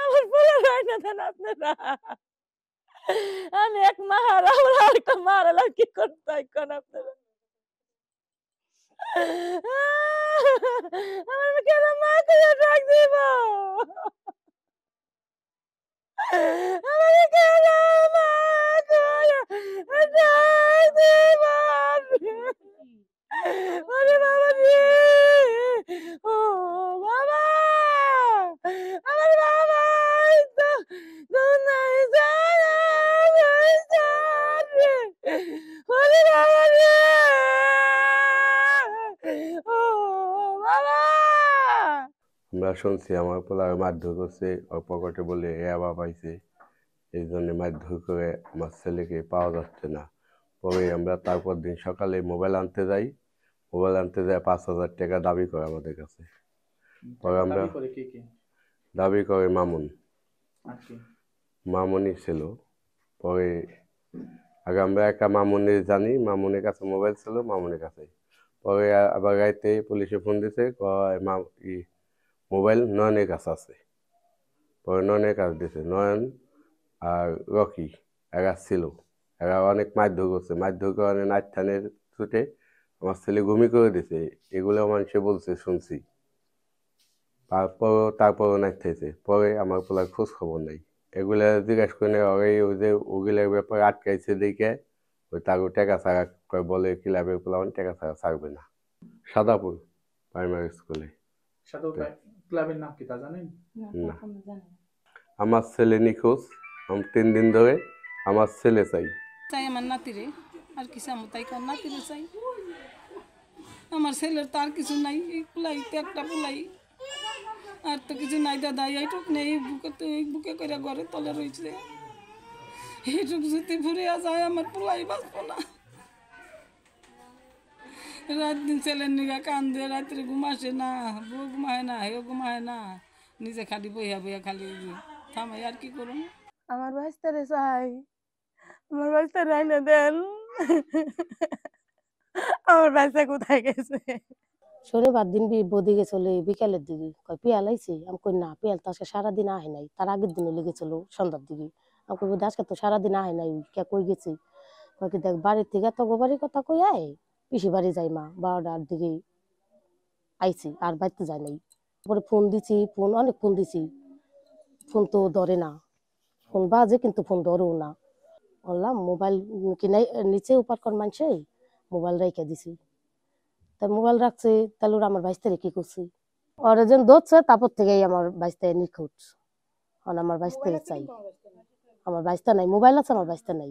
আমার পোলা হয় না দেন আপনারা। আমি এক মা হারালাম, আরেকটা মা হারালাম, কি করতে হয় কোন আপনারা? আমার কেন মা করে ডাক দিব? আমাকে কেন মা করে ডাক দিব? ওরে বাবা রে! ও বাবা! আমার বাবা তো দুনিয়ায় যারা রয়েছে রে! ওরে বাবা রে! ও বাবা! আমরা শুনছি আমার পোলার মারধর করছে, ওর পকেটে বলে ইয়াবা পাইছে, এই জন্য মারধর করে আমার ছেলেকে পাওয়া যাচ্ছে না। পরে আমরা তারপর দিন সকালে মোবাইল আনতে যাই, মোবাইল আনতে যায় 5,000 টাকা দাবি করে আমাদের কাছে। পরে আমরা দাবি করে মামুন, মামুনই ছিল। পরে আগে আমরা একটা মামুনের জানি, মামুনের কাছে মোবাইল ছিল, মামুনের কাছে। পরে আবার রাইতে পুলিশে ফোন দিছে, কয় মোবাইল নয়নের কাছে আছে। পরে নয়নের কাছে দিছে, নয়ন আর রকি এরা ছিল। এরা অনেক মারধর করছে, মারধর করে নাইট থানের ছুটে আমার ছেলে ঘুমি করে দিছে, এগুলো মানুষে বলছে শুনছি। তারপরও নাইট থাইছে। পরে আমার পোলার খোঁজ খবর নাই। এগুলা জিজ্ঞাসা করে ওই যে ওগুলার ব্যাপারে আটকাইছে দেখে ওই তার টাকা ছাড়া বলে ক্লাবের পোলাওয়ান টাকা ছাড়া ছাড়বে না। সাদাপুর প্রাইমারি স্কুলে। ক্লাবের নাম কি তা জানেন? না, আমার ছেলে নিখোঁজ। 3 দিন ধরে আমার ছেলে চাই। চাই আমার নাতিরে, আর কিছু আমার তাই কর নাতিরে চাই। আমার ছেলের তার কিছু নাই, এই পোলাইতে একটা পোলাই, আর তো কিছু নাই দাদা। এইটুক নেই, বুকে করে ঘরে তলে রয়েছে। এইটুক যদি ফুরিয়া যায় আমার পোলাই বাঁচবো না। রাত দিন ছেলের নিগা কান্দে, রাত্রে ঘুমাসে না, বউ ঘুমায় না, হেও ঘুমায় না, নিজে খালি বইয়া বইয়া খালি থামাই। আর কি করুন? আমার বাচ্চারে চাই, আমার বাচ্চা রাইনা দেন। আমার বাচ্চা কোথায় গেছে? শনিবার দিন বদি গেছিল বিকালের দিকে, কয় পিয়াল আইছে। আমি কই না, পিয়াল তো আজকে সারাদিন আহে নাই, তার আগের দিনে লেগেছিল সন্ধ্যার দিকে। আমি কই বোধ আজকে তো সারাদিন আহে নাই, কে কই গেছি? কয় কি দেখ বাড়ির থেকে তো বাড়ির কথা কই আয়, পিসি বাড়ি যাই মা 12টার দিকে আইছি, আর বাড়িতে যায় নাই। পরে ফোন দিছি, অনেক ফোন দিছি, ফোন তো ধরে না। ফোন বাজে কিন্তু ফোন ধরেও না। বললাম মোবাইল কিনে নিচে উপার কর মানছে, মোবাইল রেখে দিছি। তা মোবাইল রাখছে, তাহলে ওরা আমার বাইশ তারিখ কি করছে? ওরা যেন ধরছে, তারপর থেকেই আমার বাইশটা নিখোঁজ। আমার বাইশটা চাই, আমার বাইশটা নাই। মোবাইল আছে, আমার বাইশটা নাই।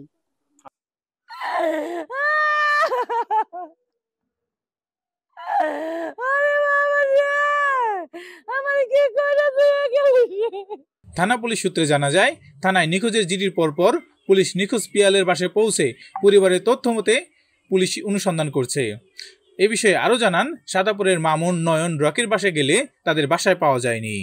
থানা পুলিশ সূত্রে জানা যায়, থানায় নিখোঁজের জিডির পরপর পুলিশ নিখোঁজ পিয়ালের বাসায় পৌঁছে পরিবারের তথ্য মতে পুলিশ অনুসন্ধান করছে। এ বিষয়ে আরও জানান, সাদাপুরের মামুন, নয়ন, রকির বাসায় গেলে তাদের বাসায় পাওয়া যায়নি।